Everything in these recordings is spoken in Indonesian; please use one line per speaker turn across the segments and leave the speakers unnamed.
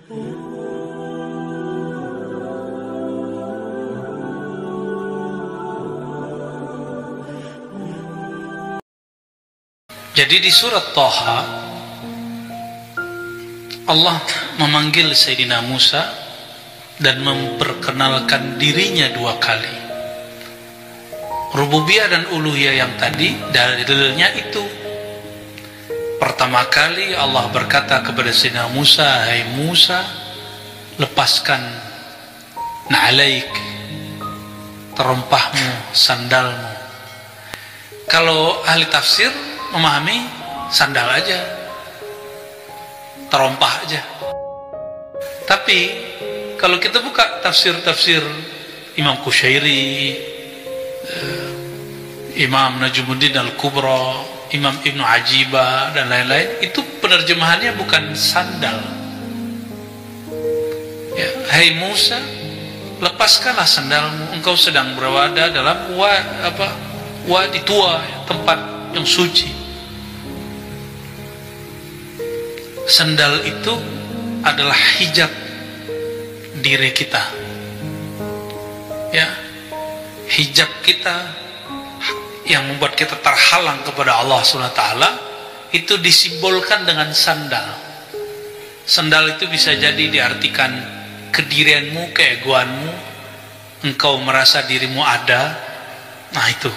Jadi di surat Thaha Allah memanggil Sayyidina Musa dan memperkenalkan dirinya dua kali. Rububiyah dan uluhiyah yang tadi dalilnya itu. Pertama kali Allah berkata kepada Sayyidina Musa, "Hai Musa, lepaskan na'alaik, terompahmu, sandalmu." Kalau ahli tafsir memahami sandal aja, terompah aja. Tapi kalau kita buka tafsir-tafsir Imam Qushairi, Imam Najmuddin Al-Kubra, Imam Ibnu Ajibah dan lain-lain, itu penerjemahannya bukan sandal. Ya, hai Musa, lepaskanlah sandalmu, engkau sedang berada dalam wadi tua, tempat yang suci. Sandal itu adalah hijab diri kita, ya, hijab kita yang membuat kita terhalang kepada Allah SWT. Itu disimbolkan dengan sandal. Sandal itu bisa jadi diartikan kedirianmu, keegoanmu, engkau merasa dirimu ada. Nah itu.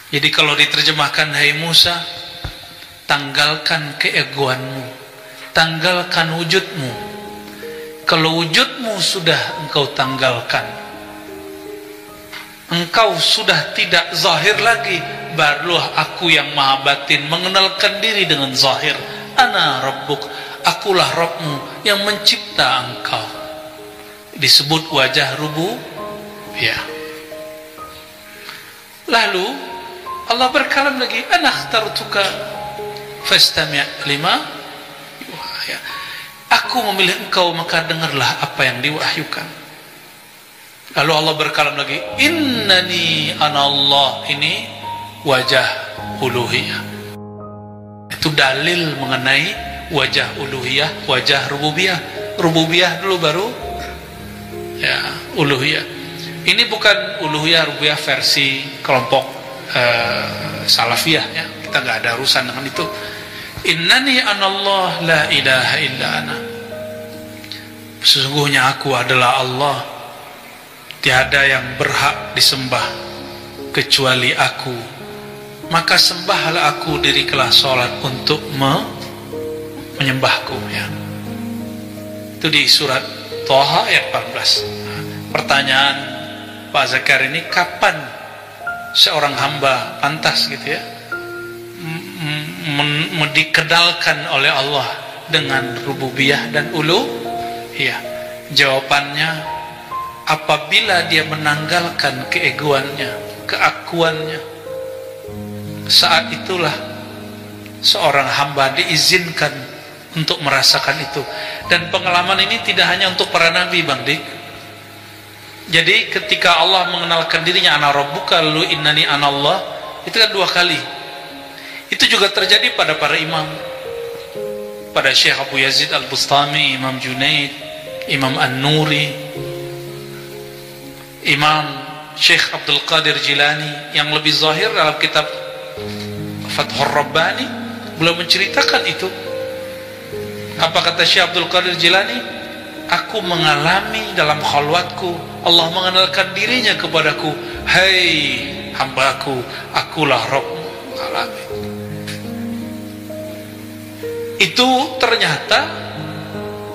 Jadi kalau diterjemahkan, hai Musa, tanggalkan keegoanmu, tanggalkan wujudmu. Kalau wujudmu sudah engkau tanggalkan, engkau sudah tidak zahir lagi, barulah aku yang maha batin mengenalkan diri dengan zahir. Ana Rabbuk, akulah Rabbmu yang mencipta engkau. Disebut wajah rububiyah. Lalu Allah berkalam lagi, ana akhtartuka fastami' lima yuha. Aku memilih engkau, maka dengarlah apa yang diwahyukan. Lalu Allah berkalam lagi, innani anallah. Ini wajah uluhiyah. Itu dalil mengenai wajah uluhiyah, wajah rububiyah. Rububiyah dulu baru ya uluhiyah. Ini bukan uluhiyah rububiyah versi kelompok salafiyah, ya. Kita nggak ada urusan dengan itu. Innani anallah la ilaha illa ana. Sesungguhnya aku adalah Allah, tiada yang berhak disembah kecuali aku, maka sembahlah aku, dirikanlah sholat untuk menyembahku, ya. Itu di surat Thaha ayat 14. Pertanyaan Pak Zakar ini, kapan seorang hamba pantas gitu ya dikenalkan oleh Allah dengan rububiyah dan uluhiyah? Jawabannya, apabila dia menanggalkan keegoannya, keakuannya. Saat itulah seorang hamba diizinkan untuk merasakan itu. Dan pengalaman ini tidak hanya untuk para nabi, Bang Dik. Jadi ketika Allah mengenalkan dirinya, ana rabbuka, lalu innani anallah, itu kan dua kali. Itu juga terjadi pada para imam, pada Syekh Abu Yazid Al-Bustami, Imam Junaid, Imam An-Nuri, Imam Syekh Abdul Qadir Jilani. Yang lebih zahir dalam kitab Fathur Rabbani, beliau menceritakan itu. Apa kata Syekh Abdul Qadir Jilani? Aku mengalami dalam khalwatku, Allah mengenalkan dirinya kepadaku, hai hambaku, akulah Rabbmu. Alami. Itu ternyata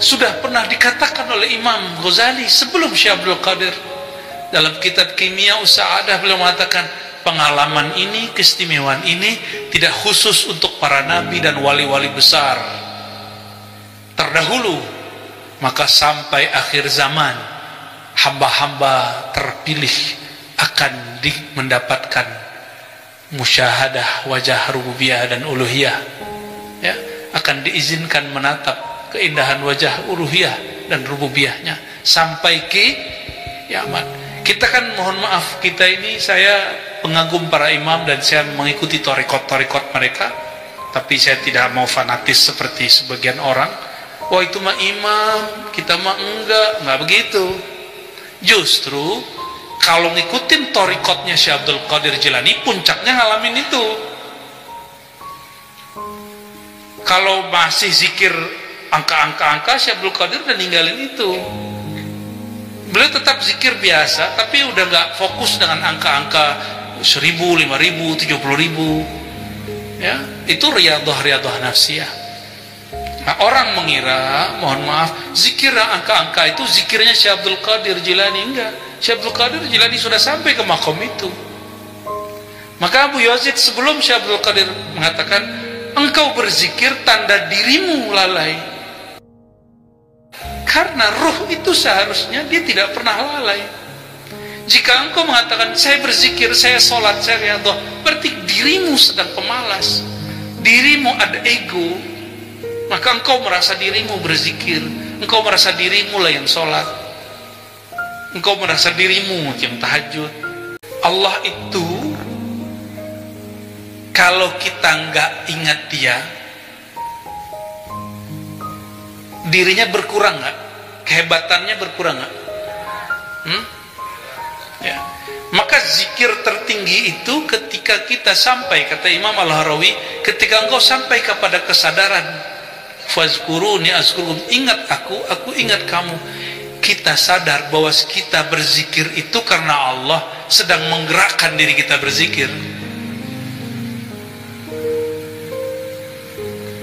sudah pernah dikatakan oleh Imam Ghazali sebelum Syekh Abdul Qadir. Dalam kitab Kimia Usa'adah beliau mengatakan, pengalaman ini, keistimewaan ini tidak khusus untuk para nabi dan wali-wali besar terdahulu, maka sampai akhir zaman hamba-hamba terpilih akan mendapatkan musyahadah wajah rububiyah dan uluhiyah, ya, akan diizinkan menatap keindahan wajah uluhiyah dan rububiyahnya sampai kiamat. Kita kan, mohon maaf, kita ini, saya pengagum para imam dan saya mengikuti torikot mereka, tapi saya tidak mau fanatis seperti sebagian orang. wah itu mah imam, kita mah enggak begitu. Justru kalau ngikutin torikotnya Syekh Abdul Qadir Jilani, puncaknya ngalamin itu. Kalau masih zikir angka-angka Syekh Abdul Qadir udah ninggalin itu. Beliau tetap zikir biasa, tapi udah nggak fokus dengan angka-angka 1000, 5000, 70.000. Ya, itu riyadhah nafsiyah. Nah, orang mengira, mohon maaf, zikir angka-angka itu zikirnya Syekh Abdul Qadir Jilani. Enggak, Syekh Abdul Qadir Jilani sudah sampai ke makom itu. Maka Abu Yazid sebelum Syekh Abdul Qadir mengatakan, engkau berzikir tanda dirimu lalai. Karena ruh itu seharusnya dia tidak pernah lalai. Jika engkau mengatakan saya berzikir, saya sholat, saya riyadhah, berarti dirimu sedang pemalas, dirimu ada ego. Maka engkau merasa dirimu berzikir, engkau merasa dirimu lah yang sholat, engkau merasa dirimu yang tahajud. Allah itu kalau kita nggak ingat dia, dirinya berkurang nggak? Kehebatannya berkurang nggak? Ya. Maka zikir tertinggi itu ketika kita sampai, kata Imam Al-Harawi, ketika engkau sampai kepada kesadaran, fazkuruni azkurukum, ingat aku ingat kamu. Kita sadar bahwa kita berzikir itu karena Allah sedang menggerakkan diri kita berzikir.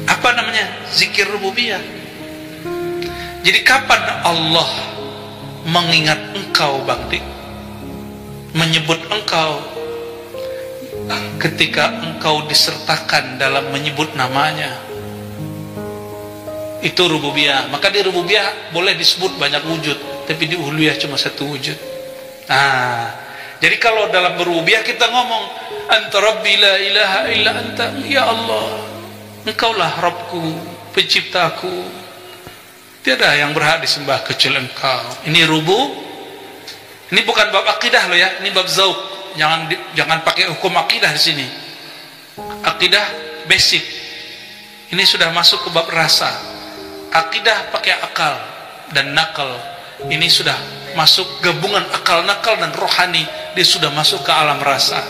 Apa namanya? Zikir rububiyah. Jadi kapan Allah mengingat engkau, Bang Dik, menyebut engkau? Ketika engkau disertakan dalam menyebut namanya. Itu rububiyah. Maka di rububiyah boleh disebut banyak wujud, tapi di uluhiyah cuma satu wujud. Nah, jadi kalau dalam berububiyah kita ngomong anta rabbi la ilaha illa anta, ya Allah, engkaulah Rabbku, penciptaku, tiada yang berhak disembah kecuali engkau. Ini rubu. Ini bukan bab akidah loh ya, ini bab zauq. Jangan pakai hukum akidah di sini. Akidah basic. Ini sudah masuk ke bab rasa. Akidah pakai akal dan nakal. Ini sudah masuk gabungan akal, nakal dan rohani. Dia sudah masuk ke alam rasa.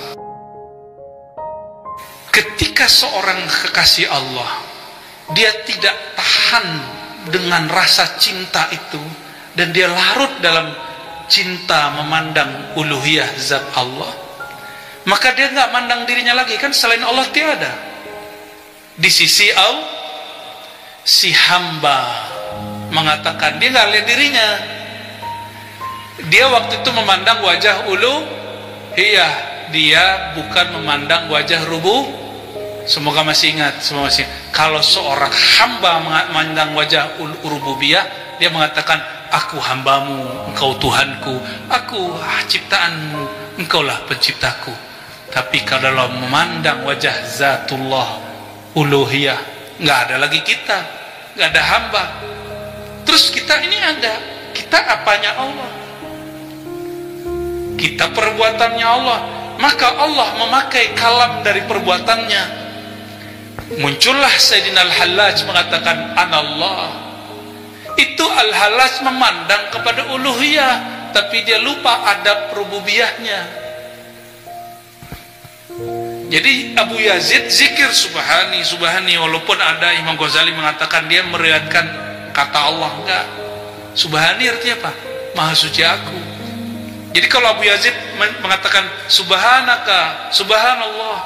Ketika seorang kekasih Allah, dia tidak tahan dengan rasa cinta itu, dan dia larut dalam cinta memandang uluhiyah zat Allah, maka dia nggak mandang dirinya lagi, kan selain Allah tiada. Di sisi Allah, si hamba mengatakan dia nggak lihat dirinya. Dia waktu itu memandang wajah uluhiyah, dia bukan memandang wajah rubu. Semoga masih ingat, semoga masih ingat. Kalau seorang hamba memandang wajah rububiyah, dia mengatakan aku hambamu, engkau Tuhanku, aku ciptaanmu, engkaulah penciptaku. Tapi kalau memandang wajah zatullah uluhiyah, nggak ada lagi kita, nggak ada hamba. Terus kita ini ada, kita apanya Allah, kita perbuatannya Allah. Maka Allah memakai kalam dari perbuatannya. Muncullah Sayyidina Al-Hallaj mengatakan anallah. Itu Al-Hallaj memandang kepada uluhiyah, tapi dia lupa adab rububiyahnya. Jadi Abu Yazid zikir subhani, subhani, walaupun ada Imam Ghazali mengatakan dia meriwayatkan kata Allah, enggak. Subhani artinya apa? Maha suci aku. Jadi kalau Abu Yazid mengatakan subhanaka, subhanallah,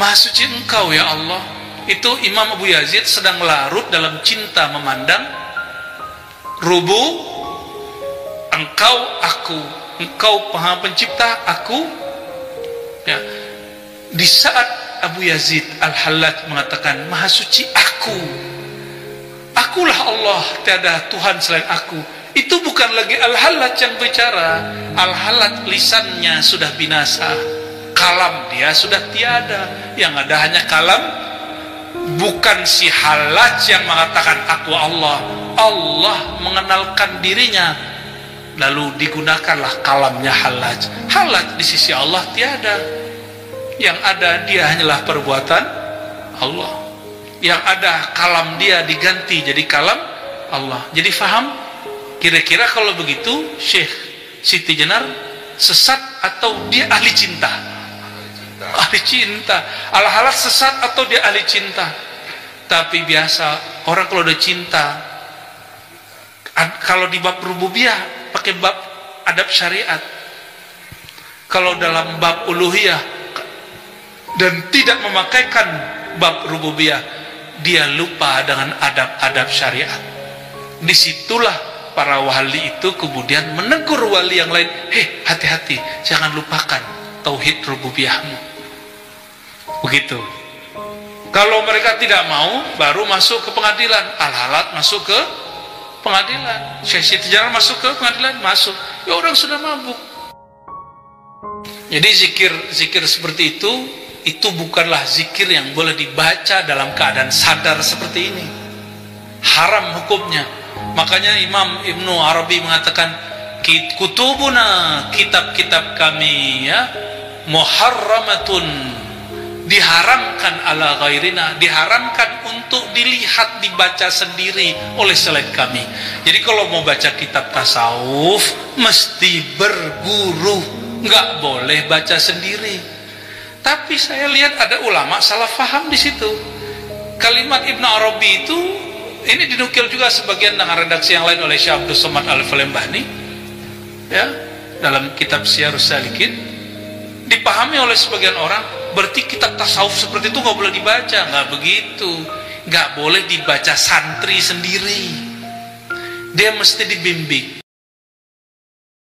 maha suci engkau ya Allah, itu Imam Abu Yazid sedang larut dalam cinta memandang rubu, engkau aku, engkau Maha Pencipta aku. Ya. Di saat Abu Yazid Al-Hallaj mengatakan maha suci aku, akulah Allah, tiada Tuhan selain aku, itu bukan lagi Al-Hallaj yang bicara. Al-Hallaj lisannya sudah binasa, kalam dia sudah tiada, yang ada hanya kalam. Bukan si Hallaj yang mengatakan aku Allah. Allah mengenalkan dirinya, lalu digunakanlah kalamnya Hallaj. Hallaj di sisi Allah tiada. Yang ada dia hanyalah perbuatan Allah. Yang ada kalam dia diganti jadi kalam Allah. Jadi faham? Kira-kira kalau begitu Syekh Siti Jenar sesat atau dia ahli cinta? Ahli cinta. Al-Halas sesat atau dia ahli cinta? Tapi biasa orang kalau udah cinta, kalau di bab rububiyah pakai bab adab syariat, kalau dalam bab uluhiyah dan tidak memakaikan bab rububiyah, dia lupa dengan adab-adab syariat. Disitulah para wali itu kemudian menegur wali yang lain, hati-hati, jangan lupakan tauhid rububiyahmu. Begitu. Kalau mereka tidak mau, baru masuk ke pengadilan. Al-Halat masuk ke pengadilan, Syekh Siti Jenar masuk ke pengadilan, masuk. Ya orang sudah mabuk. Jadi zikir seperti itu bukanlah zikir yang boleh dibaca dalam keadaan sadar seperti ini. Haram hukumnya. Makanya Imam Ibnu Arabi mengatakan, kutubuna, kitab-kitab kami ya, muharramatun, diharamkan ala ghairina, diharamkan untuk dilihat, dibaca sendiri oleh selain kami. Jadi kalau mau baca kitab tasawuf mesti berguru, nggak boleh baca sendiri. Tapi saya lihat ada ulama salah faham di situ. Kalimat Ibnu Arabi itu, ini dinukil juga sebagian dengan redaksi yang lain oleh Syekh Abdul Somad Al-Falembani ya, dalam kitab Syiarus Salikin. Dipahami oleh sebagian orang berarti kitab tasawuf seperti itu nggak boleh dibaca. Nggak begitu, nggak boleh dibaca santri sendiri, dia mesti dibimbing.